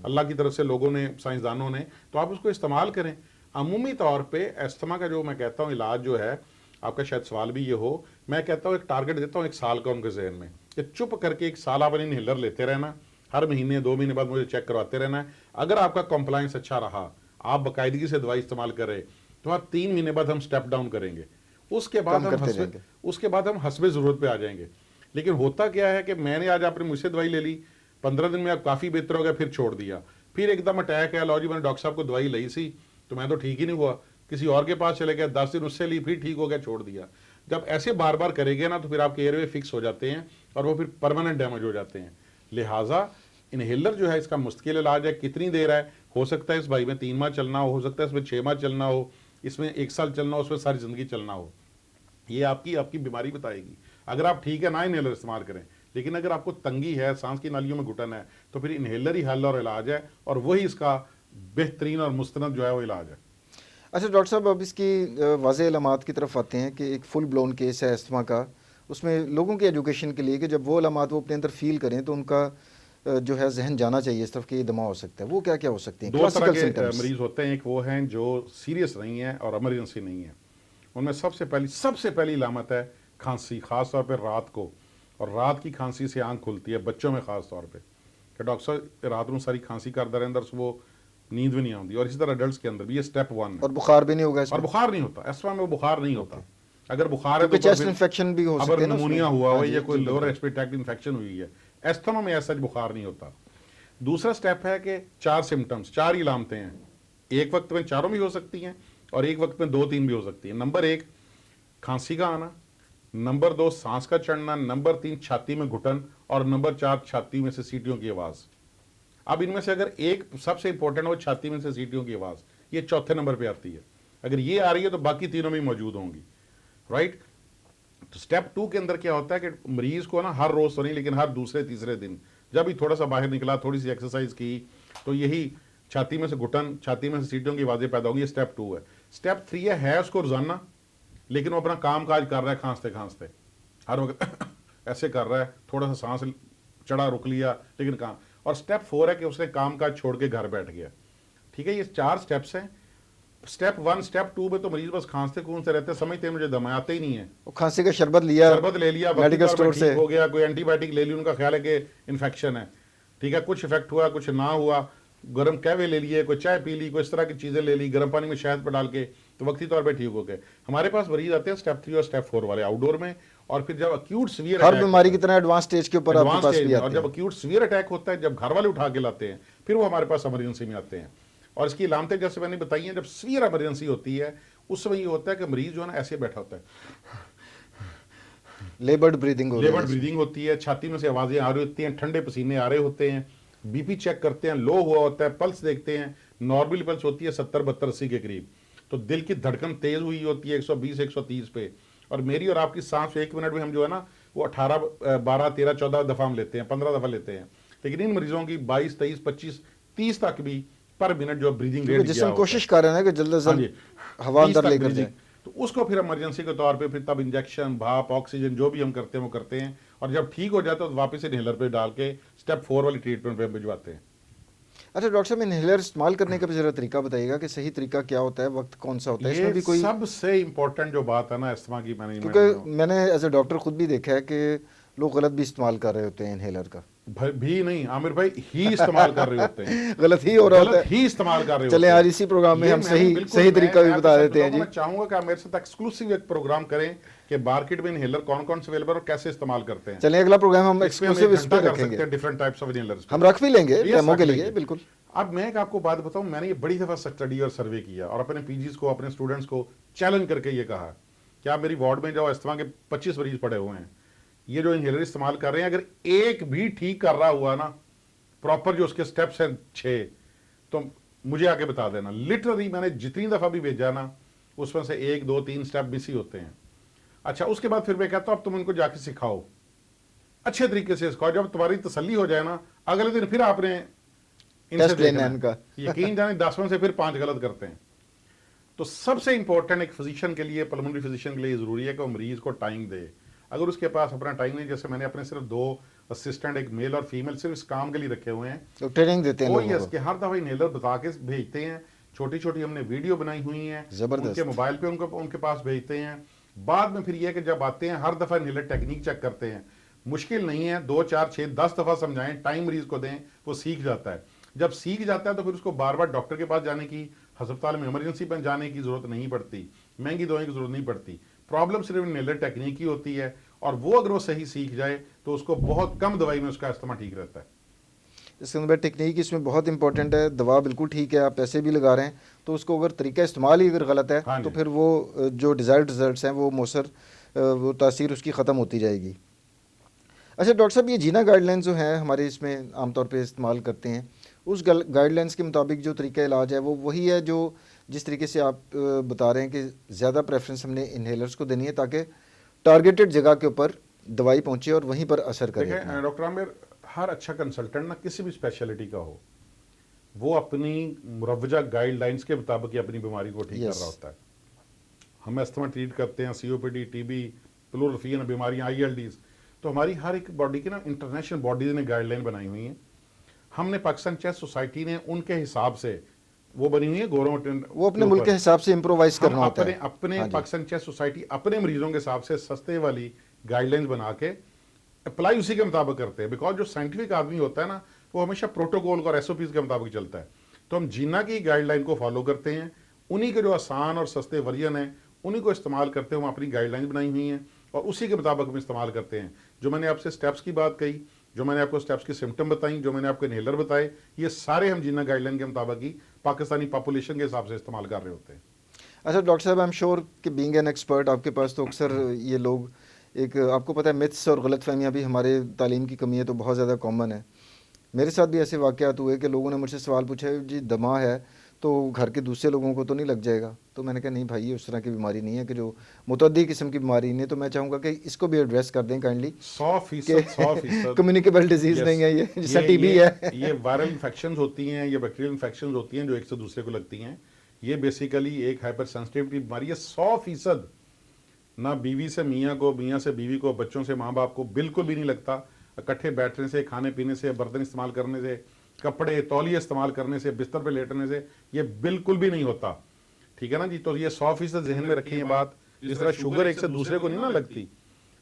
अल्लाह की तरफ से, लोगों ने, साइंसदानों ने, तो आप उसको इस्तेमाल करें। अमूमी तौर पे अस्थमा का जो मैं कहता हूँ इलाज जो है, आपका शायद सवाल भी ये हो, मैं कहता हूँ एक टारगेट देता हूँ 1 साल का उनके जहन में, कि चुप करके 1 साल आप इनहेलर लेते रहना, हर महीने 2 महीने बाद मुझे चेक करवाते रहना है। अगर आपका कंप्लायंस अच्छा रहा, आप बाकायदगी से दवाई इस्तेमाल कर रहे, तो आप 3 महीने बाद हम स्टेप डाउन करेंगे, उसके बाद हम हस्बे ज़रूरत पे आ जाएंगे। लेकिन होता क्या है कि मैंने आज आपने मुझसे दवाई ले ली, 15 दिन में आप काफ़ी बेहतर हो गया, फिर छोड़ दिया, फिर एकदम अटैक है, लो जी मैंने डॉक्टर साहब को दवाई ली सी तो मैं तो ठीक ही नहीं हुआ, किसी और के पास चले गया, 10 दिन उससे ली, फिर ठीक हो गया, छोड़ दिया। जब ऐसे बार बार करेंगे ना तो फिर आपके एयरवे फिक्स हो जाते हैं और वो फिर परमानेंट डैमेज हो जाते हैं। लिहाजा इनहेलर जो है इसका मुस्तकिल इलाज है। कितनी देर है? हो सकता है इस भाई में 3 माह चलना हो सकता है इसमें 6 माह चलना हो, इसमें 1 साल चलना हो, उसमें सारी जिंदगी चलना हो। ये आपकी बीमारी बताएगी। अगर आप ठीक है ना इनहेलर इस्तेमाल करें, लेकिन अगर आपको तंगी है, सांस की नालियों में घुटन है, तो फिर इनहेलर ही हल और इलाज है, और वही इसका बेहतरीन और मुस्तनद जो है वो इलाज है। अच्छा डॉक्टर साहब, अब इसकी वाज़ेह अलामात की तरफ आते हैं कि एक फुल ब्लोन केस है अस्थमा का, उसमें लोगों की एजुकेशन के लिए कि जब वो अलामात वो अपने अंदर फील करें तो उनका जो है जहन जाना चाहिए इस तरफ कि ये दमा हो सकता है, वो क्या क्या हो सकती हैं? 2 तरह के मरीज होते हैं, एक वो हैं जो सीरियस नहीं है और इमरजेंसी नहीं है। उनमें सबसे पहली अलामत है खांसी, खास तौर पे रात को, और रात की खांसी से आंख खुलती है बच्चों में खास तौर पे, कि डॉक्टर साहब रात में सारी खांसी करता रहे, अंदर सुबह नींद भी नहीं आती, और इसी तरह अडल्ट के अंदर भी ये स्टेप 1 है। और बुखार भी नहीं होगा इसमें? और बुखार नहीं होता, अस्थमा में बुखार नहीं होता। अगर बुखार है तो चेस्ट इन्फेक्शन भी हो सकता है, निमोनिया हुआ हो या कोई लोअर रेस्पिरेटरी ट्रैक्ट इन्फेक्शन हुई है, अस्थमा में ऐसा बुखार नहीं होता। दूसरा स्टेप है कि 4 सिम्टम्स, 4 ही अलामतें हैं, एक वक्त में चारों भी हो सकती हैं और एक वक्त में 2-3 भी हो सकती हैं। नंबर 1 खांसी का आना, नंबर 2 सांस का चढ़ना, नंबर 3 छाती में घुटन, और नंबर 4 छाती में से सीटियों की आवाज़। अब इनमें से अगर एक सबसे इंपॉर्टेंट हो छाती में से सीटियों की आवाज़, ये चौथे नंबर पे आती है। अगर ये आ रही है तो बाकी तीनों में मौजूद होंगी, राइट। तो स्टेप 2 के अंदर क्या होता है कि मरीज को ना हर रोज़ तो नहीं, लेकिन हर दूसरे तीसरे दिन जब भी थोड़ा सा बाहर निकला, थोड़ी सी एक्सरसाइज की, तो यही छाती में से घुटन, छाती में से सीटियों की आवाज़ें पैदा होगी। ये स्टेप 2 है। स्टेप 3 है उसको रोजाना, लेकिन वो अपना काम काज कर रहा है खांसते खांसते, हर वक्त ऐसे कर रहा है, थोड़ा सा सांस चढ़ा रुक लिया लेकिन काम। और स्टेप 4 है कि उसने काम काज छोड़ के घर बैठ गया। ठीक है, ये 4 स्टेप्स हैं। स्टेप 1 स्टेप 2 में तो मरीज बस खांसते कूदते रहते, समझते हैं मुझे दम आते ही नहीं है, खांसी का शरबत ले लिया मेडिकल स्टोर से, हो गया कोई एंटीबायोटिक ले ली, उनका ख्याल है कि इन्फेक्शन है। ठीक है, कुछ इफेक्ट हुआ कुछ ना हुआ, गर्म कहवे ले लिए, कोई चाय पी ली, कोई इस तरह की चीजें ले ली, गर्म पानी में शहद पर डाल के, तो वक्ती तौर पे ठीक हो गए। हमारे पास मरीज आते हैं स्टेप 3 और स्टेप 4 वाले आउटडोर में, और फिर जब अक्यूट सीवियर हर बीमारी की तरह एडवांस स्टेज के ऊपर आपके पास भी और आते जब हैं। अक्यूट सीवियर अटैक होता है, जब घर वाले उठा के लाते हैं, फिर वो हमारे पास इमरजेंसी में आते हैं। और इसकी अलामतें जैसे मैंने बताई हैं, जब सीवियर इमरजेंसी होती है उस समय ये होता है कि मरीज जो है ना ऐसे बैठा होता है, लेबर्ड ब्रीदिंग लेबर्ड ब्रीदिंग होती है, छाती में से आवाजें आ रही होती हैं, ठंडे पसीने आ रहे होते हैं, बीपी चेक करते हैं, लो हुआ होता है, पल्स देखते हैं, नॉर्मल पल्स होती है 70 72 80 के करीब, तो दिल की धड़कन तेज हुई होती है 120 130 पे, और मेरी और आपकी सांस 1 मिनट में हम जो है ना वो 18 12 13 14 दफा हम लेते हैं, 15 दफा लेते हैं। लेकिन इन मरीजों की 22 23 25 30 तक भी पर मिनट जो ब्रीदिंग रेट जिसम कोशिश कर रहे हैं कि जल्द से जल्द हवा अंदर लेकर जाए, तो उसको फिर इमरजेंसी के तौर पे फिर तब इंजेक्शन, भाप, ऑक्सीजन जो भी हम करते हैं वो करते हैं, और जब ठीक हो जाता है तो वापस इनहेलर पे डाल के स्टेप 4 वाली ट्रीटमेंट पे भिजवाते हैं। अच्छा डॉक्टर साहब, इनहेलर इस्तेमाल करने का भी जरा तरीका बताइएगा कि सही तरीका क्या होता है, वक्त कौन सा होता है, इसमें भी कोई सबसे इंपॉर्टेंट जो बात है ना अस्थमा की मैनेजमेंट, क्योंकि मैंने एज ए डॉक्टर खुद भी देखा है कि लोग गलत भी इस्तेमाल कर रहे होते हैं इनहेलर का। भी नहीं आमिर भाई, ही इस्तेमाल कर रहे होते हैं गलत ही हो रहा होता है, ही इस्तेमाल कर रहे चले होते हैं। आज इसी प्रोग्राम में हम सही तरीका भी बता देते हैं जी। मैं चाहूंगा कि आप मेरे साथ एक्सक्लूसिव एक प्रोग्राम करें कि मार्केट में इनहेलर कौन कौन से अवेलेबल और कैसे इस्तेमाल करते हैं। चलिए अगला प्रोग्राम हम एक्सक्लूसिव इस पे रखेंगे, डिफरेंट टाइप्स ऑफ इनहेलर्स हम रख भी लेंगे डेमो के लिए, बिल्कुल। अब मैं एक आपको बात बताऊं, मैंने ये बड़ी दफा स्टडी और सर्वे किया और अपने पीजीज को, अपने स्टूडेंट्स को चैलेंज करके ये कहा कि आप मेरी वार्ड में जाओ, अस्थमा के 25 मरीज पड़े हुए हैं, ये जो इनहेलर इस्तेमाल कर रहे हैं, अगर एक भी ठीक कर रहा हुआ ना प्रॉपर जो उसके स्टेप्स हैं 6, तो मुझे आके बता देना। लिटरली मैंने जितनी दफा भी भेजा ना उसमें से 1 2 3 स्टेप मिस ही होते हैं। अच्छा, उसके बाद फिर मैं कहता हूं अब तुम इनको जाके सिखाओ, अच्छे तरीके से सिखाओ, जब तुम्हारी तसल्ली हो जाए ना अगले दिन फिर आपने इनसे देखना है। यकीन जाने 10 में से फिर 5 गलत करते हैं। तो सबसे इंपॉर्टेंट एक फिजिशियन के लिए, पल्मोनरी फिजिशियन के लिए जरूरी है कि वो मरीज को टाइम दे। अगर उसके पास अपना टाइम नहीं, जैसे मैंने अपने सिर्फ 2 असिस्टेंट, एक मेल और फीमेल, सिर्फ इस काम के लिए रखे हुए हैं, तो ट्रेनिंग देते हैं लोगों को, कि हर दफा इनहेलर बता के भेजते हैं, छोटी छोटी हमने वीडियो बनाई हुई है, उनके मोबाइल पे उनके पास भेजते हैं। बाद में फिर यह कि जब आते हैं हर दफा इनहेलर टेक्निक चेक करते हैं, मुश्किल नहीं है, 2 4 6 10 दफा समझाएं, टाइम मरीज को दें, वो सीख जाता है। जब सीख जाता है तो फिर उसको बार बार डॉक्टर के पास जाने की, अस्पताल में इमरजेंसी पर जाने की जरूरत नहीं पड़ती, महंगी दवाई की जरूरत नहीं पड़ती। प्रॉब्लम सिर्फ इनहेलर टेक्निक की होती है, और वो अगर वो सही सीख जाए तो उसको बहुत कम दवाई में उसका इस्तेमाल ठीक रहता है। इसके अंदर टेक्निक इसमें बहुत इंपॉर्टेंट है। दवा बिल्कुल ठीक है, आप पैसे भी लगा रहे हैं, तो उसको अगर तरीका इस्तेमाल ही अगर गलत है तो फिर वो जो डिज़ायर्ड रिजल्ट्स हैं वो मौसर वो तासीर उसकी ख़त्म होती जाएगी। अच्छा डॉक्टर साहब, ये जीना गाइडलाइंस जो हैं हमारे इसमें आमतौर पे इस्तेमाल करते हैं, उस गाइडलाइंस के मुताबिक जो तरीका इलाज है वो वही है जो जिस तरीके से आप बता रहे हैं कि ज़्यादा प्रेफरेंस हमने इनहेलर्स को देनी है ताकि टारगेटेड जगह के ऊपर दवाई पहुंचे और वहीं पर असर करे। डॉक्टर आमिर, हर अच्छा कंसल्टेंट ना किसी भी स्पेशलिटी का हो, वो अपनी मुरव्वजा गाइडलाइंस के मुताबिक अपनी बीमारी को ठीक कर रहा होता है। हम अस्थमा ट्रीट करते हैं, सीओपीडी, टीबी, प्लूरल फीवर बीमारियां, आईएलडीज, तो हमारी हर एक बॉडी की ना इंटरनेशनल बॉडीज ने गाइडलाइन बनाई हुई है। हमने पाकिस्तान चेस्ट सोसाइटी ने उनके हिसाब से वो बनी हुई है गवर्नमेंट, वो अपने मुल्क के हिसाब से इम्प्रोवाइज करना होता है। अपने पाकिस्तान चेस्ट सोसाइटी अपने मरीजों के हिसाब से सस्ते वाली गाइडलाइंस बना के अप्लाई उसी के मुताबिक करते हैं। बिकॉज जो साइंटिफिक आदमी होता है ना वो हमेशा प्रोटोकॉल और एसओपीज के मुताबिक चलता है। तो हम जीना की गाइडलाइन को फॉलो करते हैं, उन्हीं के जो आसान और सस्ते वर्जन है उन्हीं को इस्तेमाल करते हुए अपनी गाइडलाइन बनाई हुई हैं और उसी के मुताबिक हम इस्तेमाल करते हैं। जो मैंने आपसे स्टेप्स की बात कही, जो मैंने आपको स्टेप्स की सिम्टम बताई, जो मैंने आपको इनहेलर बताए, ये सारे हम जीना गाइडलाइन के मुताबिक ही पाकिस्तानी पॉपुलेशन के हिसाब से इस्तेमाल कर रहे होते हैं। अच्छा डॉक्टर साहब, आई एम श्योर कि बीइंग एन एक्सपर्ट आपके पास तो अक्सर ये लोग एक आपको पता है मिथ्स और गलतफहमियां भी, हमारे तालीम की कमी है तो बहुत ज़्यादा कॉमन है। मेरे साथ भी ऐसे वाक़यात हुए कि लोगों ने मुझसे सवाल पूछा जी दमा है तो घर के दूसरे लोगों को तो नहीं लग जाएगा। तो मैंने कहा नहीं भाई, ये उस तरह की बीमारी नहीं है कि जो मुतअद्दी किस्म की बीमारी नहीं है। तो मैं चाहूँगा कि इसको भी एड्रेस कर दें काइंडली। 100% कम्युनिकेबल डिजीज़ नहीं है ये, जैसा टीबी है। ये वायरल इन्फेक्शन होती हैं, ये बैक्टीरियल इन्फेक्शन होती हैं जो एक से दूसरे को लगती हैं। ये बेसिकली एक हाइपर सेंसिटिविटी बीमारी है। 100% ना बीवी से मियाँ को, मियाँ से बीवी को, बच्चों से माँ बाप को बिल्कुल भी नहीं लगता। इकट्ठे बैठने से, खाने पीने से, बर्तन इस्तेमाल करने से, कपड़े तौलिए इस्तेमाल करने से, बिस्तर पे लेटने से ये बिल्कुल भी नहीं होता। ठीक है ना जी। तो ये 100% जहन में रखिए बात। जिस तरह शुगर एक से दूसरे को नहीं ना लगती,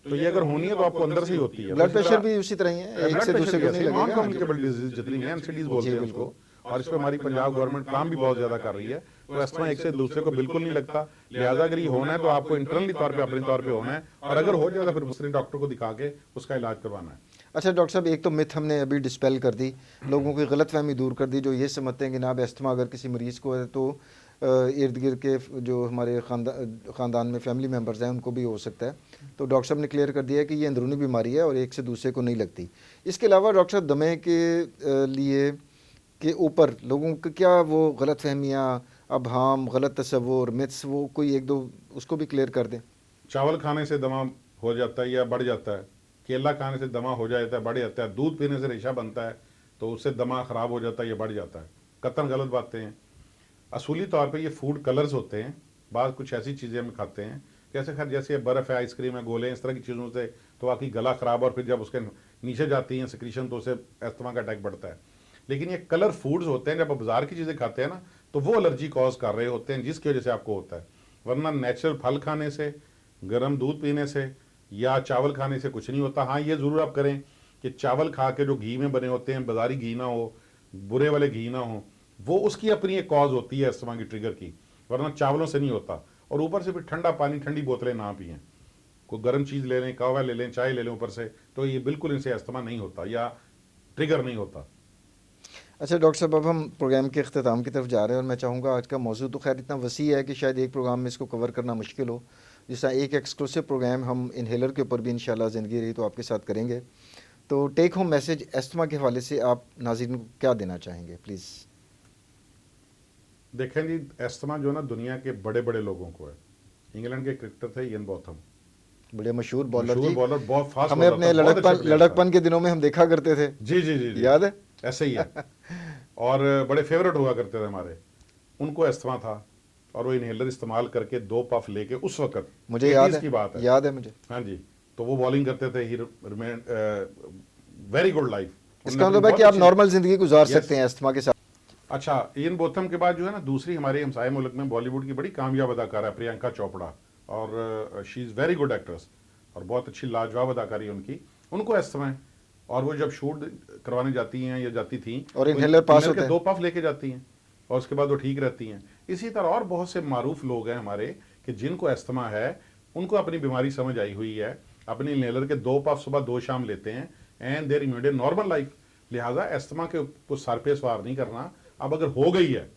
तो ये अगर होनी है तो आपको अंदर से ही होती है। ब्लड प्रेशर भी उसी तरह ही है, एक से दूसरे को नहीं नॉन लगेगा। कम्युनिकेबल डिजीज जितनी है, एनसीडीज बोलते हैं उसको, और इस पर हमारी पंजाब गवर्नमेंट काम भी बहुत ज्यादा कर रही है। तो अस्थमा एक से दूसरे को बिल्कुल नहीं लगता, लिहाजा अगर ये होना है तो आपको इंटरनली तौर पे अपने तौर पे होना है, और अगर हो जाएगा फिर दूसरे डॉक्टर को दिखा के उसका इलाज करवाना है। अच्छा डॉक्टर साहब, एक तो मिथ हमने अभी डिस्पेल कर दी, लोगों की गलतफहमी दूर कर दी, जो ये समझते हैं कि जनाब अस्थमा अगर किसी मरीज़ को है तो इर्द गिर्द के जो हमारे ख़ानदान में फैमिली मेम्बर्स हैं उनको भी हो सकता है। तो डॉक्टर साहब ने क्लियर कर दिया है कि ये अंदरूनी बीमारी है और एक से दूसरे को नहीं लगती। इसके अलावा डॉक्टर साहब दमे के लिए के ऊपर लोगों की क्या वो गलतफहमियाँ, अबहाम, गलत तस्वुर, मिथ्स, वो कोई एक दो उसको भी क्लियर कर दें। चावल खाने से दमा हो जाता है या बढ़ जाता है, केला खाने से दमा हो जाता है, बढ़ जाता है, दूध पीने से रेशा बनता है तो उससे दमा खराब हो जाता है या बढ़ जाता है, कतई गलत बातें हैं। असूली तौर पे ये फूड कलर्स होते हैं, बाद कुछ ऐसी चीज़ें हम खाते हैं जैसे खैर जैसे बर्फ़ है, आइसक्रीम है, गोले, इस तरह की चीज़ों से तो आपकी गला ख़राब, और फिर जब उसके नीचे जाती हैं सिक्रीशन तो उससे अस्थमा का अटैक बढ़ता है। लेकिन ये कलर फूड्स होते हैं, जब आप बाजार की चीज़ें खाते हैं ना तो वो एलर्जी कॉज कर रहे होते हैं जिसकी वजह से आपको होता है, वरना नेचुरल फल खाने से, गर्म दूध पीने से या चावल खाने से कुछ नहीं होता। हाँ, ये ज़रूर आप करें कि चावल खा के जो घी में बने होते हैं, बाजारी घी ना हो, बुरे वाले घी ना हो, वो उसकी अपनी एक कॉज होती है अस्थमा की, ट्रिगर की, वरना चावलों से नहीं होता। और ऊपर से फिर ठंडा पानी, ठंडी बोतलें ना पिएं, कोई गर्म चीज़ ले लें, कहवा ले लें, चाय ले लें ऊपर से, तो ये बिल्कुल इनसे अस्थमा नहीं होता या ट्रिगर नहीं होता। अच्छा डॉक्टर साहब, अब हम प्रोग्राम के अख्ताम की तरफ जा रहे हैं और मैं चाहूँगा, आज का मौजू तो खैर इतना वसी है कि शायद एक प्रोग्राम में इसको कवर करना मुश्किल हो। जिस तरह एक एक्सक्लूसिव प्रोग्राम हम इनहेलर के ऊपर भी इंशाल्लाह ज़िंदगी रही तो आपके साथ करेंगे। तो टेक होम मैसेज अस्थमा के हवाले से आप नाज़रीन को क्या देना चाहेंगे प्लीज़? देखें जी, अस्थमा जो ना दुनिया के बड़े बड़े लोगों को है। इंग्लैंड के क्रिकेटर थे इयन बॉथम, बड़े मशहूर बॉलर जी, बॉलर, बहुत फास्ट हमें अपने लड़कपन के दिनों में हम देखा करते थे। जी जी जी जी, याद है? ऐसे ही है। और बड़े फेवरेट हुआ करते थे हमारे। उनको अस्थमा था और वो इनहेलर इस्तेमाल करके 2 पफ लेके उस वक्त, मुझे याद की बात है, याद है मुझे। हाँ जी, तो वो बॉलिंग करते थे। He remain very good life. इसका मतलब है कि आप नॉर्मल जिंदगी गुजार सकते हैं अस्थमा के साथ। अच्छा, इयन बोथम के बाद जो है ना, दूसरी हमारे हमसाये मुल्क में बॉलीवुड की बड़ी कामयाब अदाकारा है प्रियंका चोपड़ा, और she is very good actress और बहुत अच्छी लाजवाब अदाकारी उनकी। उनको अस्थमा है और वो जब शूट करवाने जाती हैं या जाती थी और इनहेलर पास होते हैं, 2 पफ लेके जाती हैं और उसके बाद वो ठीक रहती हैं। इसी तरह और बहुत से मारूफ लोग हैं हमारे कि जिनको अस्थमा है, उनको अपनी बीमारी समझ आई हुई है, अपनी इनहेलर के 2 पफ सुबह 2 शाम लेते हैं and their immediate normal life. लिहाजा अस्थमा के को सर पे सवार नहीं करना। अब अगर हो गई है,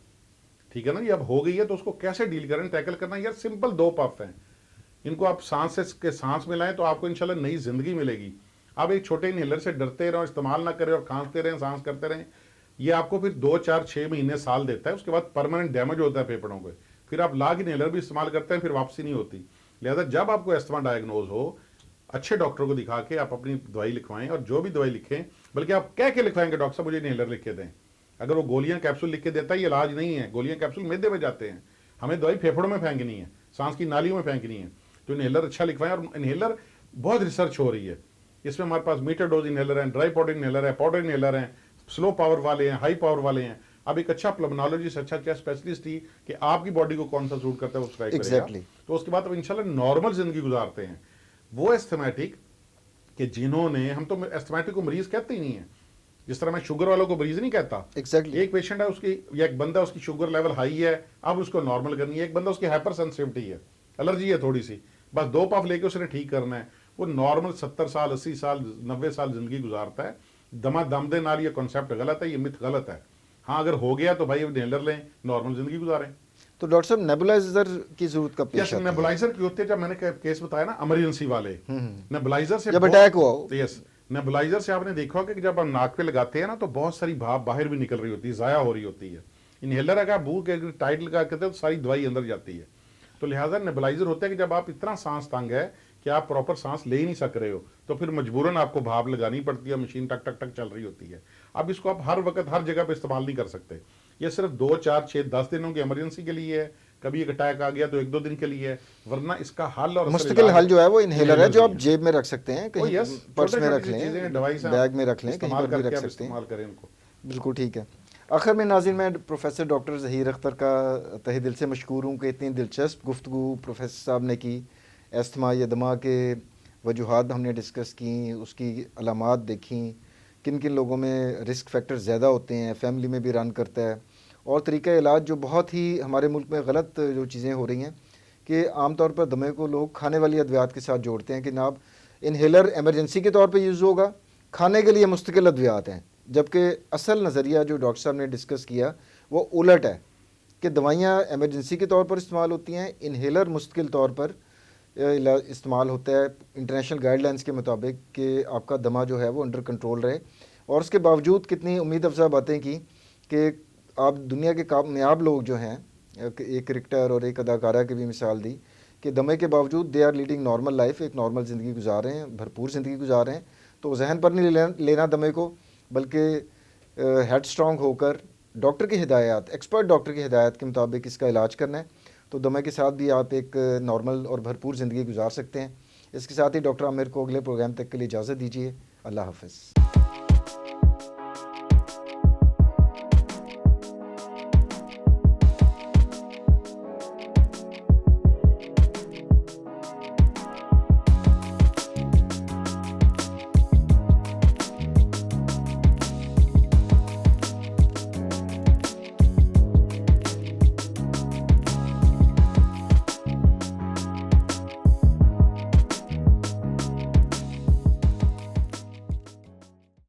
ठीक है ना, ये अब हो गई है तो उसको कैसे डील करें, टैकल करना, यार सिंपल 2 पफ हैं, इनको आप सांस में लाएं तो आपको इंशाल्लाह नई जिंदगी मिलेगी। आप एक छोटे इनहेलर से डरते रहो, इस्तेमाल ना करें और खांसते रहें, सांस करते रहें, ये आपको फिर 2, 4, 6 महीने, साल देता है। उसके बाद परमानेंट डैमेज होता है फेफड़ों को, फिर आप लाख इनहेलर भी इस्तेमाल करते हैं, फिर वापसी नहीं होती। लिहाजा जब आपको अस्थमा डायग्नोज हो, अच्छे डॉक्टर को दिखा के आप अपनी दवाई लिखवाएं, और जो भी दवाई लिखें, बल्कि आप कह के लिखवाएंगे डॉक्टर साहब मुझे इनहेलर लिख के दें। अगर वो गोलियां कैप्सूल लिख के देता है, ये इलाज नहीं है। गोलियां कैप्सूल मैदे में जाते हैं, हमें दवाई फेफड़ों में फेंकनी है, सांस की नालियों में फेंकनी है। तो इनहेलर अच्छा लिखवाएं। और इनहेलर बहुत रिसर्च हो रही है इसमें, हमारे पास मीटर डोज इनहेलर है, ड्राई पाउडर इनहेलर है, पाउडर इनहेलर है, स्लो पावर वाले हैं, हाई पावर वाले हैं। अब एक अच्छा प्लमनोलॉजिस्ट, अच्छा चेस्ट स्पेशलिस्ट ही कि आपकी बॉडी को कौन सा सूट करता है वो ट्राई करेगा। तो उसके बाद अब इंशाल्लाह नॉर्मल जिंदगी गुजारते हैं। वो एस्थमेटिक कि जिन्होंने, हम तो एस्थमेटिक को मरीज कहते ही नहीं है, जिस तरह मैं शुगर वालों को मरीज नहीं कहता। एक पेशेंट है, उसकी या एक बंदा, उसकी शुगर लेवल हाई है, अब उसको नॉर्मल करनी है। एक बंदा उसकी हाइपर सेंसिटिविटी है, एलर्जी है थोड़ी सी, बस 2 पफ लेके उसने ठीक करना है। वो नॉर्मल 70 साल, 80 साल, 90 साल जिंदगी गुजारता है। दमा दम दे नाल, ये कॉन्सेप्ट गलत है, ये मिथ गलत है। हाँ, अगर हो गया तो भाई इनहेलर लें, नॉर्मल जिंदगी गुजारें। तो डॉक्टर साहब नेबुलाइजर की जरूरत कब पेश आती है? नेबुलाइजर की होती है जब मैंने केस बताया ना इमरजेंसी वाले, नेबुलाइजर से जब अटैक हुआ हो। यस, नेबुलाइजर से आपने देखा होगा कि जब हम नाक पे लगाते हैं ना तो बहुत सारी भाप बाहर भी निकल रही होती है, जाया हो रही होती है। इनहेलर अगर मुंह के टाइट लगा करते हैं तो सारी दवाई अंदर जाती है। तो लिहाजा नेबुलाइजर होता है कि जब आप इतना सांस तंग है कि आप प्रॉपर सांस ले ही नहीं सक रहे हो, तो फिर मजबूरन आपको भाप लगानी पड़ती है, मशीन टक टक टक चल रही होती है। अब इसको आप हर वक्त हर जगह पे इस्तेमाल नहीं कर सकते। ये सिर्फ 2, 4, 6, 10 दिनों की इमरजेंसी के लिए है। कभी एक अटैक आ गया तो 1-2 दिन के लिए है, वरना इसका हल और मुस्तकिल हल जो है वो इनहेलर है, जो आप जेब में रख सकते हैं, कहीं पर्स में रख लें, बैग में रख लें, कहीं पर भी रख सकते हैं, इस्तेमाल करें उनको। बिल्कुल ठीक है। आखिर में नाज़रीन, मैं प्रोफेसर डॉक्टर ज़हीर अख्तर का तहे दिल से मशकूर हूँ कि इतनी दिलचस्प गुफ्तगू प्रोफेसर साहब ने की अस्थमा या दमा के वजूहात हमने डिस्कस की, उसकी अलामात देखी, किन किन लोगों में रिस्क फैक्टर ज़्यादा होते हैं, फैमिली में भी रन करता है, और तरीक़ा इलाज जो बहुत ही हमारे मुल्क में गलत जो चीज़ें हो रही हैं कि आमतौर पर दमे को लोग खाने वाली अद्वियात के साथ जोड़ते हैं कि जनाब इन्हेलर एमरजेंसी के तौर पे यूज़ होगा, खाने के लिए मुस्तकिल अद्वियात हैं, जबकि असल नज़रिया जो डॉक्टर साहब ने डिस्कस किया वो उलट है कि दवाइयाँ एमरजेंसी के तौर पर इस्तेमाल होती हैं, इन्हेलर मुस्तकिल तौर पर इस्तेमाल होता है इंटरनेशनल गाइडलाइंस के मुताबिक कि आपका दमा जो है वो अंडर कंट्रोल रहे। और उसके बावजूद कितनी उम्मीद अफजा बातें की कि आप दुनिया के कामयाब लोग जो हैं, एक क्रिकेटर और एक अदाकारा की भी मिसाल दी कि दमे के बावजूद they are leading normal life, एक नॉर्मल ज़िंदगी गुजार रहे हैं, भरपूर ज़िंदगी गुजार रहे हैं। तो जहन पर नहीं लेना दमे को, बल्कि हेड स्ट्रॉन्ग होकर डॉक्टर की हिदायत, एक्सपर्ट डॉक्टर की हिदायत के मुताबिक इसका इलाज करना है। तो दमे के साथ भी आप एक नॉर्मल और भरपूर ज़िंदगी गुजार सकते हैं। इसके साथ ही डॉक्टर आमिर को अगले प्रोग्राम तक के लिए इजाज़त दीजिए। अल्लाह हाफ़िज़।